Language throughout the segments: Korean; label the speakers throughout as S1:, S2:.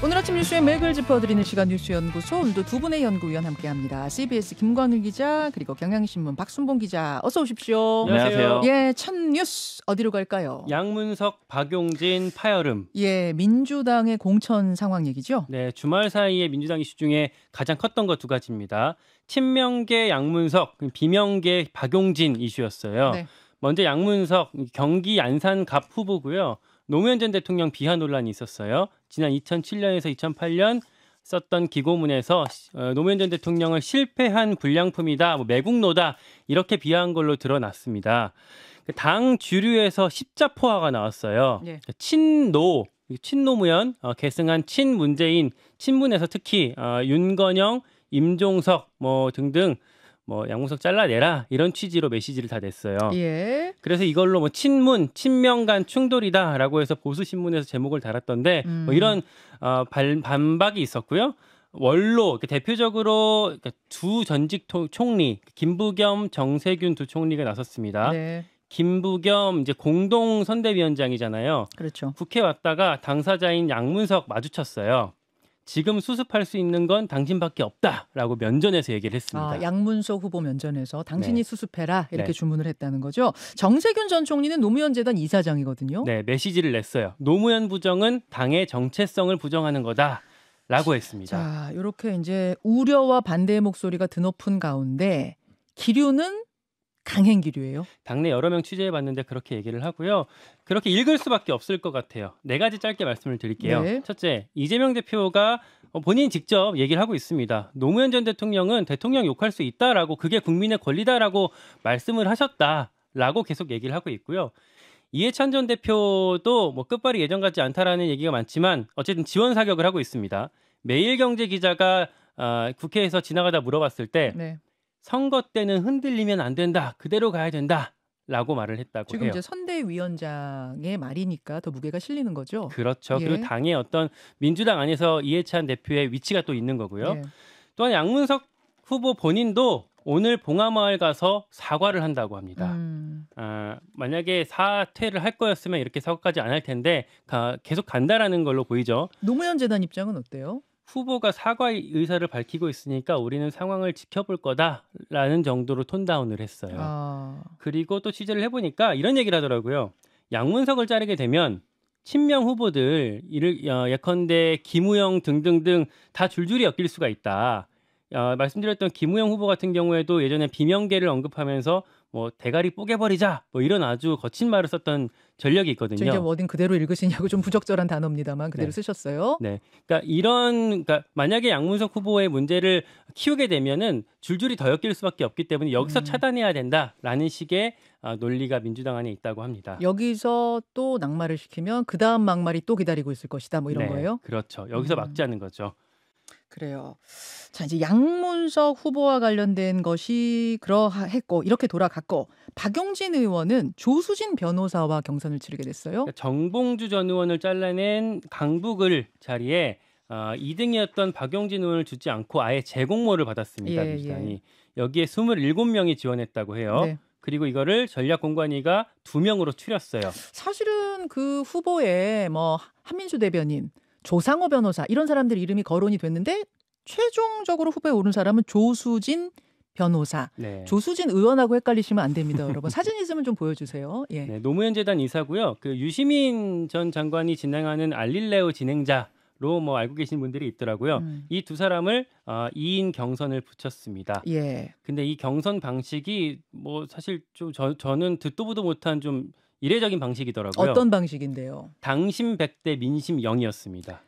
S1: 오늘 아침 뉴스의 맥을 짚어드리는 시간 뉴스연구소, 오늘도 두 분의 연구위원 함께합니다. CBS 김광일 기자, 그리고 경향신문 박순봉 기자, 어서 오십시오.
S2: 안녕하세요.
S1: 예, 첫 뉴스 어디로 갈까요?
S2: 양문석, 박용진 파열음.
S1: 예, 민주당의 공천 상황 얘기죠?
S2: 네, 주말 사이에 민주당 이슈 중에 가장 컸던 거 두 가지입니다. 친명계 양문석, 비명계 박용진 이슈였어요.
S1: 네.
S2: 먼저 양문석, 경기 안산갑 후보고요. 노무현 전 대통령 비하 논란이 있었어요. 지난 2007년에서 2008년 썼던 기고문에서 노무현 전 대통령을 실패한 불량품이다, 매국노다 이렇게 비하한 걸로 드러났습니다. 당 주류에서 십자포화가 나왔어요.
S1: 예.
S2: 친노무현, 계승한 친문재인, 친문에서 특히 윤건영, 임종석 등등 양문석 잘라내라 이런 취지로 메시지를 다 냈어요.
S1: 예.
S2: 그래서 이걸로 친문, 친명 간 충돌이다라고 해서 보수 신문에서 제목을 달았던데 이런 반박이 있었고요. 원로 대표적으로 두 전직 총리 김부겸, 정세균 두 총리가 나섰습니다.
S1: 네.
S2: 김부겸 이제 공동 선대위원장이잖아요.
S1: 그렇죠.
S2: 국회 왔다가 당사자인 양문석 마주쳤어요. 지금 수습할 수 있는 건 당신밖에 없다라고 면전에서 얘기를 했습니다.
S1: 양문석 후보 면전에서 당신이
S2: 네.
S1: 수습해라 이렇게
S2: 네.
S1: 주문을 했다는 거죠. 정세균 전 총리는 노무현 재단 이사장이거든요.
S2: 네, 메시지를 냈어요. 노무현 부정은 당의 정체성을 부정하는 거다라고 했습니다.
S1: 자, 이렇게 이제 우려와 반대의 목소리가 드높은 가운데 기류는 강행 기류예요.
S2: 당내 여러 명 취재해봤는데 그렇게 얘기를 하고요. 그렇게 읽을 수밖에 없을 것 같아요. 네 가지 짧게 말씀을 드릴게요.
S1: 네. 첫째,
S2: 이재명 대표가 본인이 직접 얘기를 하고 있습니다. 노무현 전 대통령은 대통령 욕할 수 있다라고, 그게 국민의 권리다라고 말씀을 하셨다라고 계속 얘기를 하고 있고요. 이해찬 전 대표도 끝발이 예전 같지 않다라는 얘기가 많지만 어쨌든 지원 사격을 하고 있습니다. 매일경제 기자가 국회에서 지나가다 물어봤을 때
S1: 네.
S2: 선거 때는 흔들리면 안 된다, 그대로 가야 된다라고 말을 했다고
S1: 지금
S2: 해요.
S1: 이제 선대위원장의 말이니까 더 무게가 실리는 거죠.
S2: 그렇죠.
S1: 예.
S2: 그리고 당의 어떤 민주당 안에서 이해찬 대표의 위치가 또 있는 거고요.
S1: 예.
S2: 또한 양문석 후보 본인도 오늘 봉하마을 가서 사과를 한다고 합니다. 만약에 사퇴를 할 거였으면 이렇게 사과까지 안 할 텐데 계속 간다라는 걸로 보이죠.
S1: 노무현 재단 입장은 어때요?
S2: 후보가 사과 의사를 밝히고 있으니까 우리는 상황을 지켜볼 거다라는 정도로 톤다운을 했어요. 그리고 또 취재를 해보니까 이런 얘기를 하더라고요. 양문석을 자르게 되면 친명 후보들, 예컨대 김우영 등등등 다 줄줄이 엮일 수가 있다. 말씀드렸던 김우영 후보 같은 경우에도 예전에 비명계를 언급하면서 대가리 뽀개버리자 이런 아주 거친 말을 썼던 전력이 있거든요.
S1: 이제 워딩 그대로 읽으시냐고 좀 부적절한 단어입니다만 그대로
S2: 네.
S1: 쓰셨어요.
S2: 네, 그러니까 만약에 양문석 후보의 문제를 키우게 되면은 줄줄이 더 엮일 수밖에 없기 때문에 여기서 차단해야 된다라는 식의 논리가 민주당 안에 있다고 합니다.
S1: 여기서 또 낙마를 시키면 그 다음 막말이 또 기다리고 있을 것이다, 이런 거예요?
S2: 그렇죠. 여기서 막자는 거죠.
S1: 그래요. 자, 이제 양문석 후보와 관련된 것이 그러했고 이렇게 돌아갔고, 박용진 의원은 조수진 변호사와 경선을 치르게 됐어요.
S2: 정봉주 전 의원을 잘라낸 강북을 자리에 2등이었던 박용진 의원을 주지 않고 아예 재공모를 받았습니다. 민주당이. 여기에 27명이 지원했다고 해요.
S1: 네.
S2: 그리고 이거를 전략공관위가 2명으로 추렸어요.
S1: 사실은 그 후보에 한민수 대변인, 조상호 변호사 이런 사람들 이름이 거론이 됐는데 최종적으로 후보에 오른 사람은 조수진 변호사.
S2: 네.
S1: 조수진 의원하고 헷갈리시면 안 됩니다, 여러분. 사진 있으면 좀 보여주세요. 예.
S2: 네, 노무현 재단 이사고요. 유시민 전 장관이 진행하는 알릴레오 진행자로 알고 계신 분들이 있더라고요. 이 두 사람을 2인 경선을 붙였습니다.
S1: 예.
S2: 근데 이 경선 방식이 사실 좀 저는 듣도 보도 못한 좀 이례적인 방식이더라고요.
S1: 어떤 방식인데요?
S2: 당심 100대 민심 0이었습니다.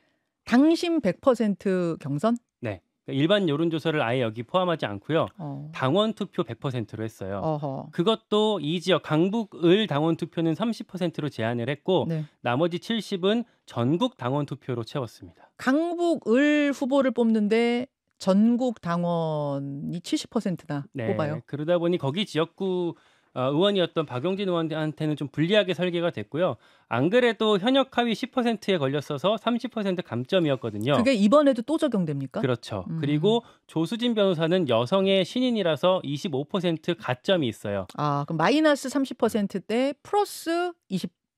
S1: 당심 100% 경선?
S2: 네. 일반 여론조사를 아예 여기 포함하지 않고요. 당원 투표 100%로 했어요.
S1: 어허.
S2: 그것도 이 지역 강북을 당원 투표는 30%로 제한을 했고
S1: 네.
S2: 나머지 70은 전국 당원 투표로 채웠습니다.
S1: 강북을 후보를 뽑는데 전국 당원이 70%나 뽑아요.
S2: 그러다 보니 거기 지역구 의원이었던 박용진 의원한테는 좀 불리하게 설계가 됐고요. 안 그래도 현역 하위 10%에 걸렸어서 30% 감점이었거든요.
S1: 그게 이번에도 또 적용됩니까?
S2: 그렇죠. 그리고 조수진 변호사는 여성의 신인이라서 25% 가점이 있어요.
S1: 그럼 마이너스 30%대 플러스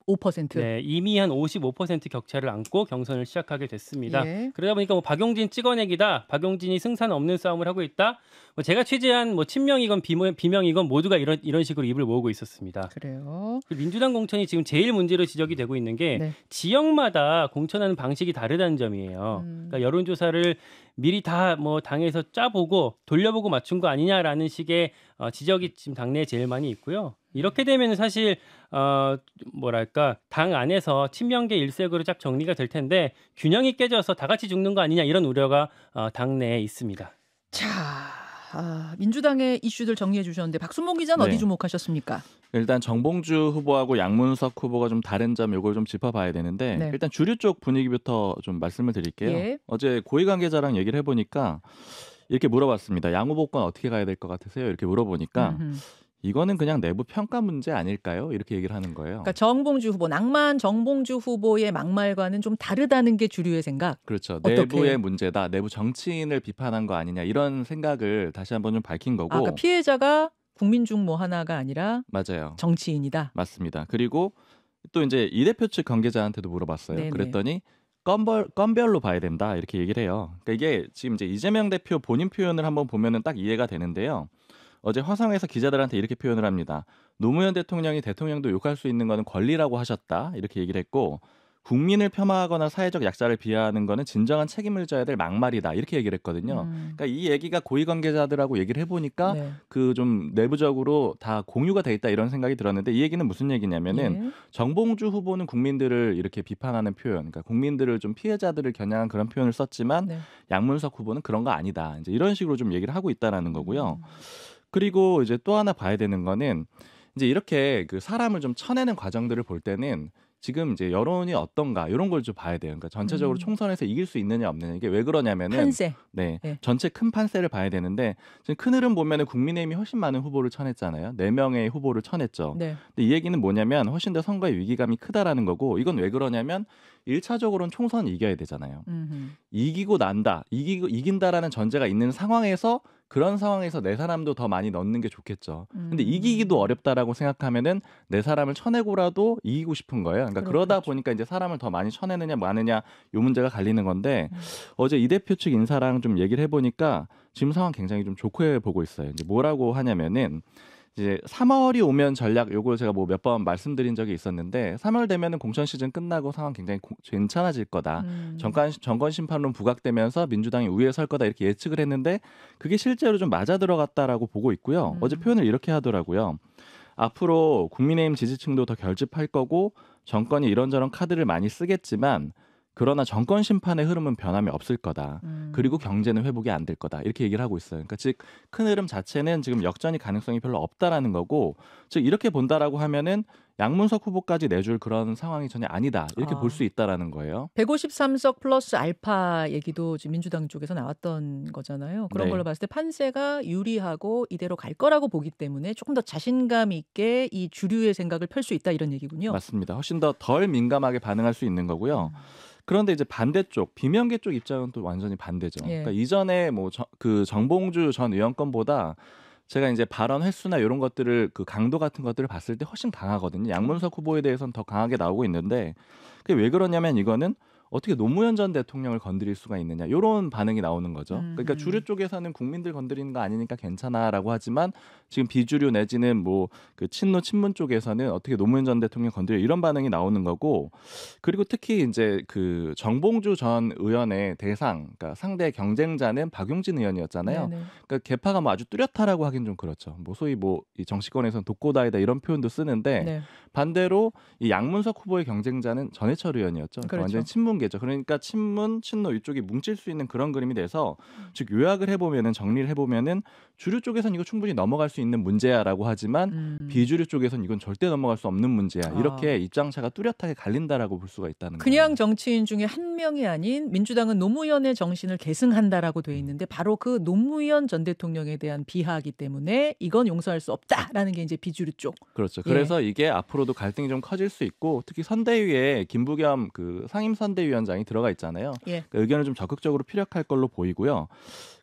S1: 5%.
S2: 네, 이미 한 55% 격차를 안고 경선을 시작하게 됐습니다. 예. 그러다 보니까 뭐 박용진 찍어내기다, 박용진이 승산 없는 싸움을 하고 있다. 뭐 제가 취재한 뭐 친명이건 비명이건 모두가 이런 식으로 입을 모으고 있었습니다.
S1: 그래요.
S2: 민주당 공천이 지금 제일 문제로 지적이 되고 있는 게 네. 지역마다 공천하는 방식이 다르다는 점이에요. 그러니까 여론조사를 미리 다 뭐 당에서 짜보고 돌려보고 맞춘 거 아니냐라는 식의 지적이 지금 당내에 제일 많이 있고요. 이렇게 되면 사실 뭐랄까 당 안에서 친명계 일색으로 쫙 정리가 될 텐데 균형이 깨져서 다 같이 죽는 거 아니냐 이런 우려가 당내에 있습니다.
S1: 자, 민주당의 이슈들 정리해 주셨는데 박순봉 기자는 어디 주목하셨습니까?
S3: 일단 정봉주 후보하고 양문석 후보가 좀 다른 점 이걸 좀 짚어봐야 되는데 일단 주류 쪽 분위기부터 좀 말씀을 드릴게요. 예. 어제 고위 관계자랑 얘기를 해보니까 이렇게 물어봤습니다. 양 후보권 어떻게 가야 될 것 같으세요? 이렇게 물어보니까 이거는 그냥 내부 평가 문제 아닐까요? 이렇게 얘기를 하는 거예요.
S1: 그러니까 정봉주 후보, 낭만 정봉주 후보의 막말과는 좀 다르다는 게 주류의 생각.
S3: 그렇죠. 내부의 문제다. 내부 정치인을 비판한 거 아니냐 이런 생각을 다시 한번 좀 밝힌 거고.
S1: 그러니까 피해자가 국민 중 뭐 하나가 아니라
S3: 맞아요.
S1: 정치인이다.
S3: 맞습니다. 그리고 또 이제 이 대표 측 관계자한테도 물어봤어요. 네네. 그랬더니 건별로 봐야 된다 이렇게 얘기를 해요. 그러니까 이게 지금 이제 이재명 대표 본인 표현을 한번 보면은 딱 이해가 되는데요. 어제 화성에서 기자들한테 이렇게 표현을 합니다. 노무현 대통령이 대통령도 욕할 수 있는 거는 권리라고 하셨다 이렇게 얘기를 했고 국민을 폄하하거나 사회적 약자를 비하하는 거는 진정한 책임을 져야 될 막말이다 이렇게 얘기를 했거든요. 그러니까 이 얘기가 고위 관계자들하고 얘기를 해보니까 그 좀 내부적으로 다 공유가 돼 있다 이런 생각이 들었는데 이 얘기는 무슨 얘기냐면은 정봉주 후보는 국민들을 이렇게 비판하는 표현, 그러니까 국민들을 좀 피해자들을 겨냥한 그런 표현을 썼지만 양문석 후보는 그런 거 아니다. 이제 이런 식으로 좀 얘기를 하고 있다라는 거고요. 그리고 이제 또 하나 봐야 되는 거는 이제 이렇게 그 사람을 좀 쳐내는 과정들을 볼 때는 지금 이제 여론이 어떤가 이런 걸 좀 봐야 돼요. 그러니까 전체적으로 총선에서 이길 수 있느냐 없느냐 이게 왜 그러냐면은
S1: 판세.
S3: 네, 전체 큰 판세를 봐야 되는데 지금 큰 흐름 보면은 국민의힘이 훨씬 많은 후보를 쳐냈잖아요. 4명의 후보를 쳐냈죠. 근데 이 얘기는 뭐냐면 훨씬 더 선거의 위기감이 크다라는 거고 이건 왜 그러냐면 1차적으로는 총선 이겨야 되잖아요. 이기고 난다, 이긴다라는 전제가 있는 상황에서 그런 상황에서 내 사람도 더 많이 넣는 게 좋겠죠. 근데 이기기도 어렵다라고 생각하면은 내 사람을 쳐내고라도 이기고 싶은 거예요. 그러니까 그러다 보니까 이제 사람을 더 많이 쳐내느냐 마느냐 이 문제가 갈리는 건데 어제 이 대표 측 인사랑 좀 얘기를 해보니까 지금 상황 굉장히 좀 좋게 보고 있어요. 이제 뭐라고 하냐면은 이제 3월이 오면 전략 요걸 제가 뭐 몇 번 말씀드린 적이 있었는데 3월 되면은 공천 시즌 끝나고 상황 굉장히 괜찮아질 거다. 정권 심판론 부각되면서 민주당이 우위에 설 거다 이렇게 예측을 했는데 그게 실제로 좀 맞아 들어갔다라고 보고 있고요. 어제 표현을 이렇게 하더라고요. 앞으로 국민의힘 지지층도 더 결집할 거고 정권이 이런저런 카드를 많이 쓰겠지만 그러나 정권 심판의 흐름은 변함이 없을 거다. 그리고 경제는 회복이 안 될 거다. 이렇게 얘기를 하고 있어요. 그러니까 즉 큰 흐름 자체는 지금 역전이 가능성이 별로 없다라는 거고 즉 이렇게 본다라고 하면은 양문석 후보까지 내줄 그런 상황이 전혀 아니다. 이렇게 볼 수 있다라는 거예요.
S1: 153석 플러스 알파 얘기도 지금 민주당 쪽에서 나왔던 거잖아요. 그런 걸로 봤을 때 판세가 유리하고 이대로 갈 거라고 보기 때문에 조금 더 자신감 있게 이 주류의 생각을 펼 수 있다 이런 얘기군요.
S3: 맞습니다. 훨씬 더 덜 민감하게 반응할 수 있는 거고요. 그런데 이제 반대쪽 비명계 쪽 입장은 또 완전히 반대죠. 그러니까 이전에 뭐 그 정봉주 전 의원 건보다 제가 이제 발언 횟수나 이런 것들을 그 강도 같은 것들을 봤을 때 훨씬 강하거든요. 양문석 후보에 대해서는 더 강하게 나오고 있는데 그게 왜 그러냐면 이거는 어떻게 노무현 전 대통령을 건드릴 수가 있느냐 이런 반응이 나오는 거죠. 그러니까 주류 쪽에서는 국민들 건드리는 거 아니니까 괜찮아라고 하지만 지금 비주류 내지는 뭐 그 친노 친문 쪽에서는 어떻게 노무현 전 대통령 건드려 이런 반응이 나오는 거고 그리고 특히 이제 그 정봉주 전 의원의 대상 그러니까 상대 경쟁자는 박용진 의원이었잖아요. 그러니까 개파가 뭐 아주 뚜렷하라고 하긴 좀 그렇죠. 뭐 소위 뭐 이 정치권에서는 독고다이다 이런 표현도 쓰는데 반대로 이 양문석 후보의 경쟁자는 전해철 의원이었죠. 그러니까 완전히 친문계죠. 그러니까 친문, 친노 이쪽이 뭉칠 수 있는 그런 그림이 돼서 즉 요약을 해보면은 정리를 해보면은 주류 쪽에서는 이거 충분히 넘어갈 수 있는 문제야라고 하지만 비주류 쪽에서는 이건 절대 넘어갈 수 없는 문제야. 이렇게 입장차가 뚜렷하게 갈린다라고 볼 수가 있다는 거예요.
S1: 그냥 정치인 중에 한 명이 아닌 민주당은 노무현의 정신을 계승한다라고 돼 있는데 바로 그 노무현 전 대통령에 대한 비하이기 때문에 이건 용서할 수 없다라는 게 이제 비주류 쪽.
S3: 그렇죠. 그래서 이게 앞으로도 갈등이 좀 커질 수 있고 특히 선대위에 김부겸 그 상임선대위원장이 들어가 있잖아요. 그러니까 의견을 좀 적극적으로 피력할 걸로 보이고요.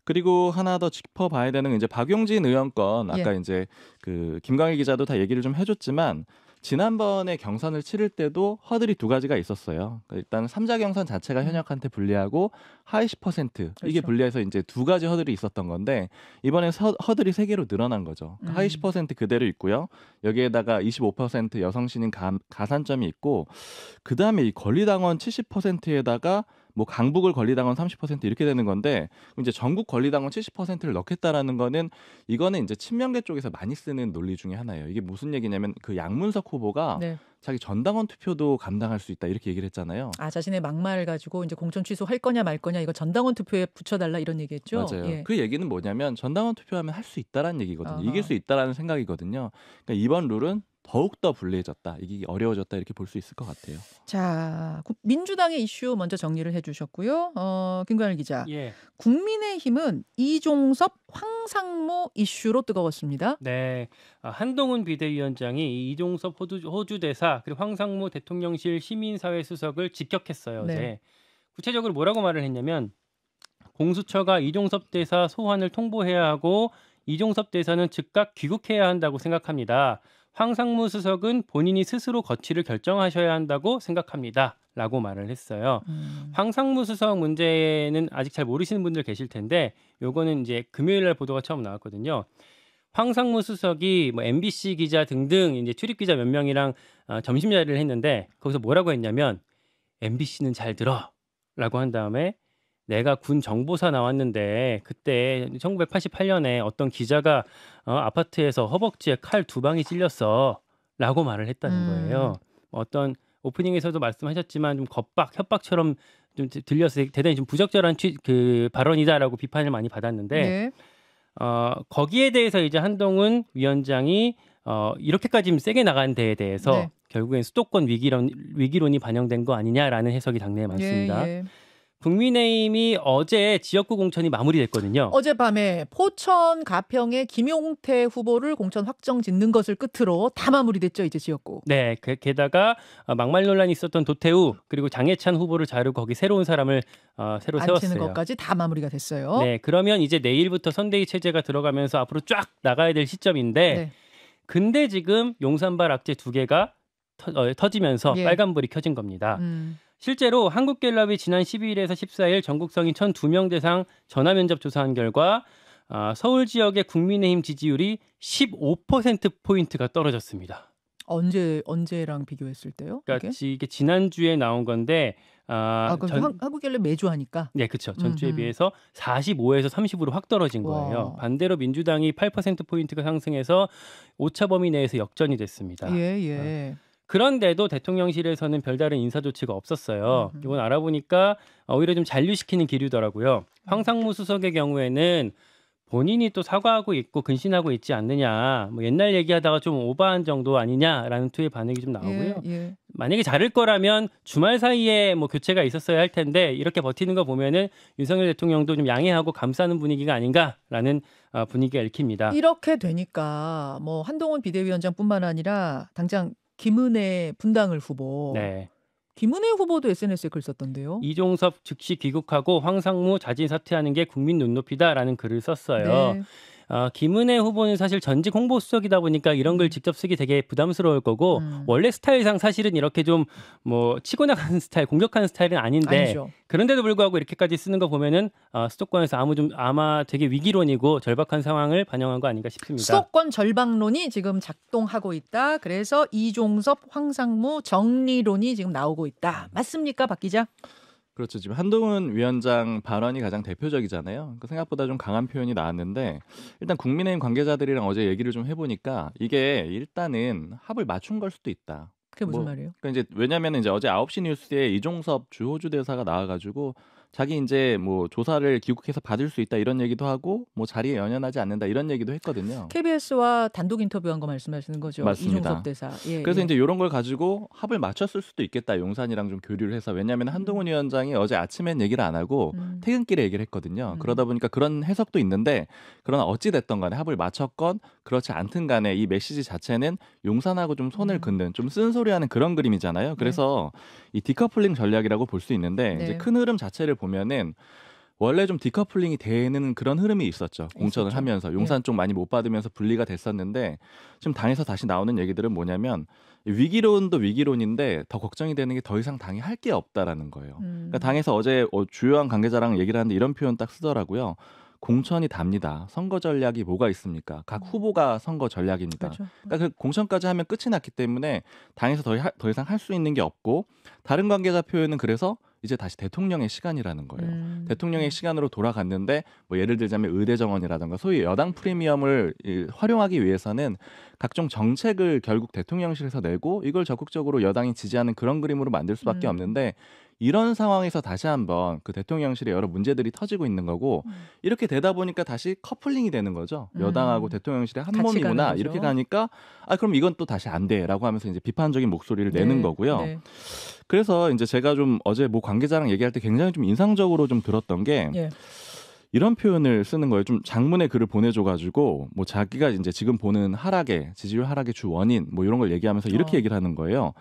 S3: 그리고 하나 더 짚어봐야 되는 건 이제 박용진 의원 건 아까 이제 그 김광일 기자도 다 얘기를 좀 해줬지만 지난번에 경선을 치를 때도 허들이 두 가지가 있었어요. 그러니까 일단 3자 경선 자체가 현역한테 불리하고 하위 10% 그렇죠. 이게 불리해서 이제 두 가지 허들이 있었던 건데 이번에 허들이 3개로 늘어난 거죠. 그러니까 하위 10% 그대로 있고요. 여기에다가 25% 여성 신인 가산점이 있고 그다음에 이 권리당원 70%에다가 뭐 강북을 권리당원 30% 이렇게 되는 건데 이제 전국 권리당원 70%를 넣겠다라는 거는 이거는 이제 친명계 쪽에서 많이 쓰는 논리 중에 하나예요. 이게 무슨 얘기냐면 그 양문석 후보가 네. 자기 전당원 투표도 감당할 수 있다 이렇게 얘기를 했잖아요.
S1: 아 자신의 막말 가지고 이제 공천 취소할 거냐 말 거냐 이거 전당원 투표에 붙여달라 이런 얘기했죠.
S3: 맞아요. 예. 그 얘기는 뭐냐면 전당원 투표하면 할 수 있다라는 얘기거든요. 아하. 이길 수 있다라는 생각이거든요. 그러니까 이번 룰은 더욱더 불리해졌다. 이게 어려워졌다 이렇게 볼 수 있을 것 같아요.
S1: 자, 민주당의 이슈 먼저 정리를 해주셨고요. 김관일 기자. 예. 국민의힘은 이종섭, 황상무 이슈로 뜨거웠습니다.
S2: 네, 한동훈 비대위원장이 이종섭 호주 대사 그리고 황상무 대통령실 시민사회 수석을 직격했어요. 네. 어제. 구체적으로 뭐라고 말을 했냐면 공수처가 이종섭 대사 소환을 통보해야 하고 이종섭 대사는 즉각 귀국해야 한다고 생각합니다. 황상무 수석은 본인이 스스로 거취를 결정하셔야 한다고 생각합니다. 라고 말을 했어요. 황상무 수석 문제는 아직 잘 모르시는 분들 계실 텐데 요거는 이제 금요일 날 보도가 처음 나왔거든요. 황상무 수석이 뭐 MBC 기자 등등 이제 출입 기자 몇 명이랑 점심 자리를 했는데 거기서 뭐라고 했냐면 MBC는 잘 들어라고 한 다음에 내가 군 정보사 나왔는데 그때 1988년에 어떤 기자가 아파트에서 허벅지에 칼 2방이 찔렸어 라고 말을 했다는 거예요. 어떤 오프닝에서도 말씀하셨지만 좀 협박처럼 좀 들려서 대단히 좀 부적절한 그 발언이다라고 비판을 많이 받았는데 네. 거기에 대해서 이제 한동훈 위원장이 이렇게까지 세게 나간 데에 대해서 네. 결국엔 수도권 위기론이 반영된 거 아니냐라는 해석이 당내에 많습니다. 예. 국민의힘이 어제 지역구 공천이 마무리됐거든요.
S1: 어젯밤에 포천 가평의 김용태 후보를 공천 확정 짓는 것을 끝으로 다 마무리됐죠, 이제 지역구.
S2: 네, 게다가 막말 논란이 있었던 도태우 그리고 장해찬 후보를 자르고 거기 새로운 사람을 새로 세웠어요.
S1: 앉히는 것까지 다 마무리가 됐어요.
S2: 네, 그러면 이제 내일부터 선대위 체제가 들어가면서 앞으로 쫙 나가야 될 시점인데 네. 근데 지금 용산발 악재 2개가 터지면서 예. 빨간불이 켜진 겁니다. 실제로 한국갤럽이 지난 12일에서 14일 전국 성인 1,002명 대상 전화 면접 조사한 결과 서울 지역의 국민의힘 지지율이 15%포인트가 떨어졌습니다.
S1: 언제랑 비교했을 때요?
S2: 그러니까 이게 지난주에 나온 건데
S1: 한국갤럽 매주 하니까?
S2: 네, 그렇죠. 전주에 비해서 45에서 30으로 확 떨어진 거예요. 와. 반대로 민주당이 8%포인트가 상승해서 오차 범위 내에서 역전이 됐습니다.
S1: 예.
S2: 그런데도 대통령실에서는 별다른 인사 조치가 없었어요. 이건 알아보니까 오히려 좀 잔류시키는 기류더라고요. 황상무 수석의 경우에는 본인이 또 사과하고 있고 근신하고 있지 않느냐, 뭐 옛날 얘기하다가 좀 오버한 정도 아니냐라는 투의 반응이 좀 나오고요. 예. 만약에 자를 거라면 주말 사이에 뭐 교체가 있었어야 할 텐데 이렇게 버티는 거 보면은 윤석열 대통령도 좀 양해하고 감싸는 분위기가 아닌가라는 분위기가 읽힙니다.
S1: 이렇게 되니까 뭐 한동훈 비대위원장뿐만 아니라 당장 김은혜 분당을 후보. 네. 김은혜 후보도 SNS에 글 썼던데요.
S2: 이종섭 즉시 귀국하고 황상무 자진 사퇴하는 게 국민 눈높이다라는 글을 썼어요. 네. 김은혜 후보는 사실 전직 홍보수석이다 보니까 이런 글 직접 쓰기 되게 부담스러울 거고 원래 스타일상 사실은 이렇게 좀 뭐 치고 나가는 스타일, 공격하는 스타일은 아닌데 아니죠. 그런데도 불구하고 이렇게까지 쓰는 거 보면은 수도권에서 아마 되게 위기론이고 절박한 상황을 반영한 거 아닌가 싶습니다.
S1: 수도권 절박론이 지금 작동하고 있다. 그래서 이종섭, 황상무 정리론이 지금 나오고 있다. 맞습니까, 박 기자?
S3: 그렇죠. 지금 한동훈 위원장 발언이 가장 대표적이잖아요. 생각보다 좀 강한 표현이 나왔는데 일단 국민의힘 관계자들이랑 어제 얘기를 좀 해보니까 이게 일단은 합을 맞춘 걸 수도 있다.
S1: 그게 무슨 말이에요?
S3: 그러니까 이제 왜냐하면 이제 어제 9시 뉴스에 이종섭 주호주 대사가 나와가지고 자기 이제 뭐 조사를 귀국해서 받을 수 있다 이런 얘기도 하고 뭐 자리에 연연하지 않는다 이런 얘기도 했거든요.
S1: KBS와 단독 인터뷰한 거 말씀하시는 거죠?
S3: 맞습니다.
S1: 이종섭 대사. 예,
S3: 그래서 이제 이런 걸 가지고 합을 맞췄을 수도 있겠다. 용산이랑 좀 교류를 해서 왜냐하면 한동훈 위원장이 어제 아침엔 얘기를 안 하고 퇴근길에 얘기를 했거든요. 그러다 보니까 그런 해석도 있는데 그러나 어찌 됐던 간에 합을 맞췄건 그렇지 않든 간에 이 메시지 자체는 용산하고 좀 손을 긋는 좀 쓴소리하는 그런 그림이잖아요. 그래서 이 디커플링 전략이라고 볼 수 있는데 이제 큰 흐름 자체를 보면은 원래 좀 디커플링이 되는 그런 흐름이 있었죠. 공천을
S1: 있었죠.
S3: 하면서 용산 쪽 많이 못 받으면서 분리가 됐었는데 지금 당에서 다시 나오는 얘기들은 뭐냐면 위기론도 위기론인데 더 걱정이 되는 게 더 이상 당이 할 게 없다라는 거예요. 그러니까 당에서 어제 주요한 관계자랑 얘기를 하는데 이런 표현 딱 쓰더라고요. 공천이 답니다. 선거 전략이 뭐가 있습니까? 각 후보가 선거 전략입니다.
S1: 그렇죠.
S3: 그러니까 그 공천까지 하면 끝이 났기 때문에 당에서 더 이상 할 수 있는 게 없고 다른 관계자 표현은 그래서 이제 다시 대통령의 시간이라는 거예요. 대통령의 시간으로 돌아갔는데 뭐 예를 들자면 의대 정원이라든가 소위 여당 프리미엄을 활용하기 위해서는 각종 정책을 결국 대통령실에서 내고 이걸 적극적으로 여당이 지지하는 그런 그림으로 만들 수밖에 없는데 이런 상황에서 다시 한번 그 대통령실에 여러 문제들이 터지고 있는 거고 이렇게 되다 보니까 다시 커플링이 되는 거죠. 여당하고 대통령실의 한 몸이구나 이렇게 가니까 그럼 이건 또 다시 안 돼라고 하면서 이제 비판적인 목소리를 내는 거고요. 네. 그래서 이제 제가 좀 어제 뭐 관계자랑 얘기할 때 굉장히 좀 인상적으로 좀 들었던 게 이런 표현을 쓰는 거예요. 좀 장문의 글을 보내줘가지고 뭐 자기가 이제 지금 보는 지지율 하락의 주 원인 뭐 이런 걸 얘기하면서 이렇게 얘기를 하는 거예요.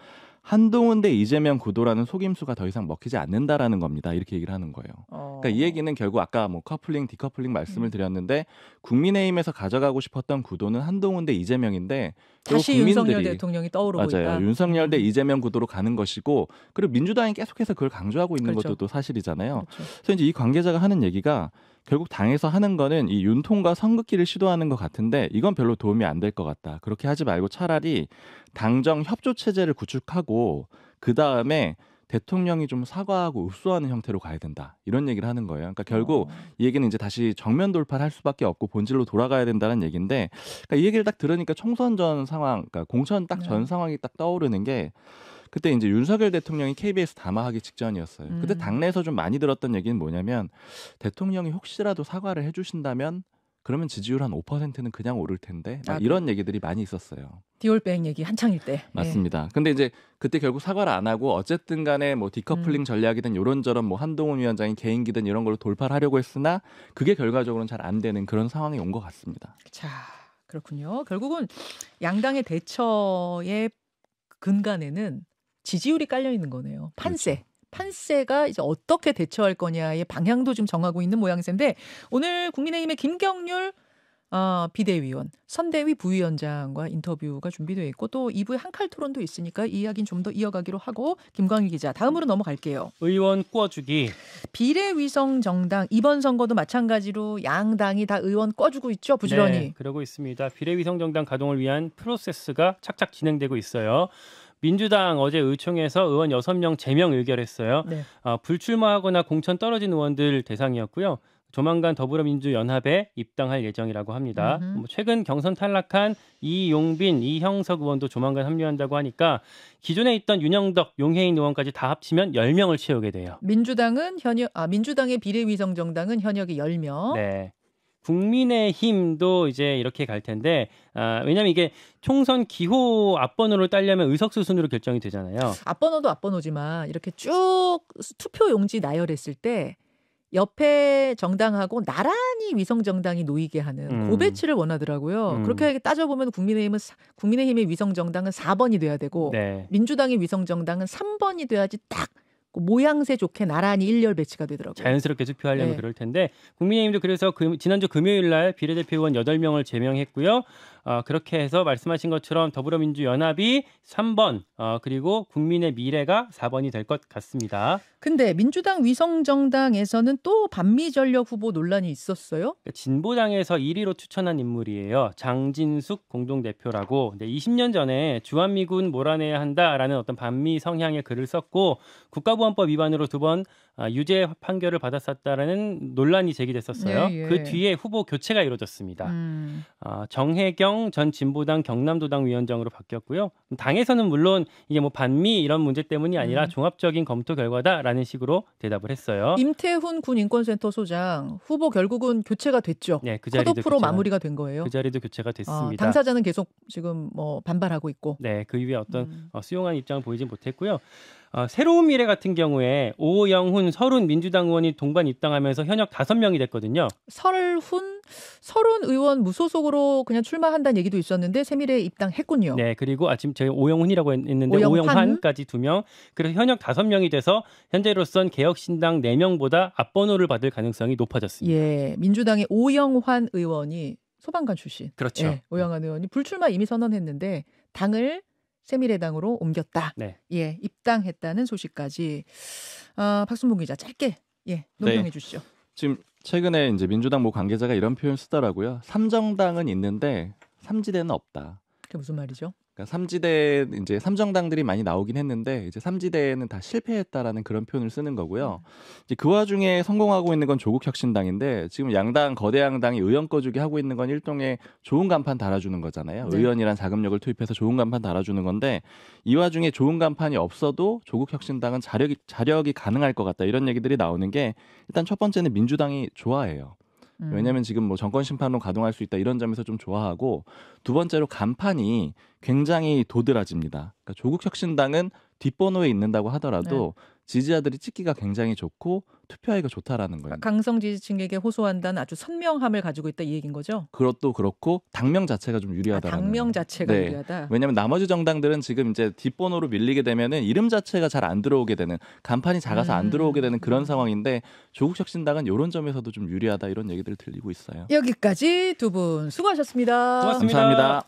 S3: 한동훈 대 이재명 구도라는 속임수가 더 이상 먹히지 않는다라는 겁니다. 이렇게 얘기를 하는 거예요. 그러니까 이 얘기는 결국 아까 뭐 커플링, 디커플링 말씀을 드렸는데 국민의힘에서 가져가고 싶었던 구도는 한동훈 대 이재명인데
S1: 다시 윤석열 대통령이 떠오르고
S3: 맞아요.
S1: 있다.
S3: 윤석열 대 이재명 구도로 가는 것이고 그리고 민주당이 계속해서 그걸 강조하고 있는 것도 또 사실이잖아요. 그래서 이제 이 관계자가 하는 얘기가 결국 당에서 하는 거는 이 윤통과 선긋기를 시도하는 것 같은데 이건 별로 도움이 안 될 것 같다. 그렇게 하지 말고 차라리 당정 협조 체제를 구축하고 그 다음에 대통령이 좀 사과하고 읍소하는 형태로 가야 된다. 이런 얘기를 하는 거예요. 그러니까 결국 이 얘기는 이제 다시 정면 돌파를 할 수밖에 없고 본질로 돌아가야 된다는 얘기인데 그러니까 이 얘기를 딱 들으니까 총선 전 상황, 그러니까 공천 딱 전 상황이 딱 떠오르는 게 그때 이제 윤석열 대통령이 KBS 담화하기 직전이었어요. 그때 당내에서 좀 많이 들었던 얘기는 뭐냐면 대통령이 혹시라도 사과를 해주신다면 그러면 지지율 한 5%는 그냥 오를 텐데 이런 얘기들이 많이 있었어요.
S1: 디올백 얘기 한창일 때.
S3: 맞습니다. 근데 이제 그때 결국 사과를 안 하고 어쨌든 간에 뭐 디커플링 전략이든 요런저런 뭐 한동훈 위원장이 개인기든 이런 걸로 돌파를 하려고 했으나 그게 결과적으로는 잘 안 되는 그런 상황이 온 것 같습니다.
S1: 자, 그렇군요. 결국은 양당의 대처의 근간에는 지지율이 깔려 있는 거네요. 판세. 그렇죠. 판세가 이제 어떻게 대처할 거냐의 방향도 좀 정하고 있는 모양새인데 오늘 국민의힘의 김경률 비대위원, 선대위 부위원장과 인터뷰가 준비되어 있고 또 2부에 한칼 토론도 있으니까 이 이야기는 좀 더 이어가기로 하고 김광일 기자 다음으로 넘어갈게요.
S2: 의원 꿔주기.
S1: 비례위성정당 이번 선거도 마찬가지로 양당이 다 의원 꿔주고 있죠. 부지런히.
S2: 네, 그러고 있습니다. 비례위성정당 가동을 위한 프로세스가 착착 진행되고 있어요. 민주당 어제 의총에서 의원 6명 제명 의결했어요. 네. 불출마하거나 공천 떨어진 의원들 대상이었고요. 조만간 더불어민주연합에 입당할 예정이라고 합니다. 최근 경선 탈락한 이용빈, 이형석 의원도 조만간 합류한다고 하니까 기존에 있던 윤영덕, 용혜인 의원까지 다 합치면 10명을 채우게 돼요.
S1: 민주당의 비례위성정당은 현역이 10명.
S2: 네. 국민의힘도 이제 이렇게 갈 텐데 왜냐하면 이게 총선 기호 앞번호를 따려면 의석수 순으로 결정이 되잖아요.
S1: 앞번호도 앞번호지만 이렇게 쭉 투표 용지 나열했을 때 옆에 정당하고 나란히 위성정당이 놓이게 하는 그 배치를 원하더라고요. 그렇게 따져보면 국민의힘의 위성정당은 4번이 돼야 되고 민주당의 위성정당은 3번이 돼야지 딱 모양새 좋게 나란히 일렬 배치가 되더라고요.
S2: 자연스럽게 투표하려면 그럴 텐데 국민의힘도 그래서 지난주 금요일 날 비례대표 의원 8명을 제명했고요. 그렇게 해서 말씀하신 것처럼 더불어민주연합이 3번 그리고 국민의 미래가 4번이 될 것 같습니다.
S1: 근데 민주당 위성정당에서는 또 반미전력 후보 논란이 있었어요?
S2: 진보당에서 1위로 추천한 인물이에요. 장진숙 공동대표라고. 20년 전에 주한미군 몰아내야 한다라는 어떤 반미 성향의 글을 썼고 국가보안법 위반으로 2번 유죄 판결을 받았었다라는 논란이 제기됐었어요. 그 뒤에 후보 교체가 이루어졌습니다. 정혜경 전 진보당 경남도당 위원장으로 바뀌었고요. 당에서는 물론 이게 뭐 반미 이런 문제 때문이 아니라 종합적인 검토 결과다라는 식으로 대답을 했어요.
S1: 임태훈 군 인권센터 소장 후보 결국은 교체가 됐죠.
S2: 네, 그 자리도
S1: 컷오프로 마무리가 된 거예요.
S2: 그 자리도 교체가 됐습니다.
S1: 당사자는 계속 지금 뭐 반발하고 있고.
S2: 네, 그 이후에 어떤 수용한 입장을 보이지 못했고요. 새로운 미래 같은 경우에 오영훈, 설훈 민주당 의원이 동반 입당하면서 현역 5명이 됐거든요.
S1: 설훈 의원 무소속으로 그냥 출마한다는 얘기도 있었는데 새미래에 입당했군요.
S2: 네, 그리고 아침 저희 오영훈이라고 했는데 오영환까지 2명. 그래서 현역 5명이 돼서 현재로선 개혁신당 4명보다 앞번호를 받을 가능성이 높아졌습니다.
S1: 예, 민주당의 오영환 의원이 소방관 출신.
S2: 그렇죠.
S1: 예, 오영환 의원이 불출마 이미 선언했는데 당을 새미래당으로 옮겼다.
S2: 네.
S1: 예, 입당했다는 소식까지. 박순봉 기자 짧게 논평해
S3: 네.
S1: 주시죠.
S3: 지금 최근에 이제 민주당 모 관계자가 이런 표현 쓰더라고요. 삼정당은 있는데 삼지대는 없다.
S1: 그게 무슨 말이죠?
S3: 그러니까 삼지대 이제 삼정당들이 많이 나오긴 했는데 이제 삼지대는 다 실패했다라는 그런 표현을 쓰는 거고요. 이제 그 와중에 성공하고 있는 건 조국혁신당인데 지금 양당 거대 양당이 의원 거주기 하고 있는 건 일종의 좋은 간판 달아주는 거잖아요.
S1: 네.
S3: 의원이란 자금력을 투입해서 좋은 간판 달아주는 건데 이 와중에 좋은 간판이 없어도 조국혁신당은 자력이 가능할 것 같다 이런 얘기들이 나오는 게 일단 첫 번째는 민주당이 좋아해요. 왜냐하면 지금 뭐 정권 심판론 가동할 수 있다 이런 점에서 좀 좋아하고 두 번째로 간판이 굉장히 도드라집니다. 그러니까 조국혁신당은 뒷번호에 있는다고 하더라도 지지자들이 찍기가 굉장히 좋고 투표하기가 좋다라는 거예요.
S1: 강성 지지층에게 호소한다는 아주 선명함을 가지고 있다 이 얘기인 거죠?
S3: 그것도 그렇고 당명 자체가 좀 유리하다라는
S1: 당명 자체가 유리하다.
S3: 왜냐하면 나머지 정당들은 지금 이제 뒷번호로 밀리게 되면은 이름 자체가 잘 안 들어오게 되는 간판이 작아서 안 들어오게 되는 그런 상황인데 조국혁신당은 이런 점에서도 좀 유리하다 이런 얘기들 들리고 있어요.
S1: 여기까지 두 분 수고하셨습니다.
S2: 고맙습니다.
S3: 감사합니다.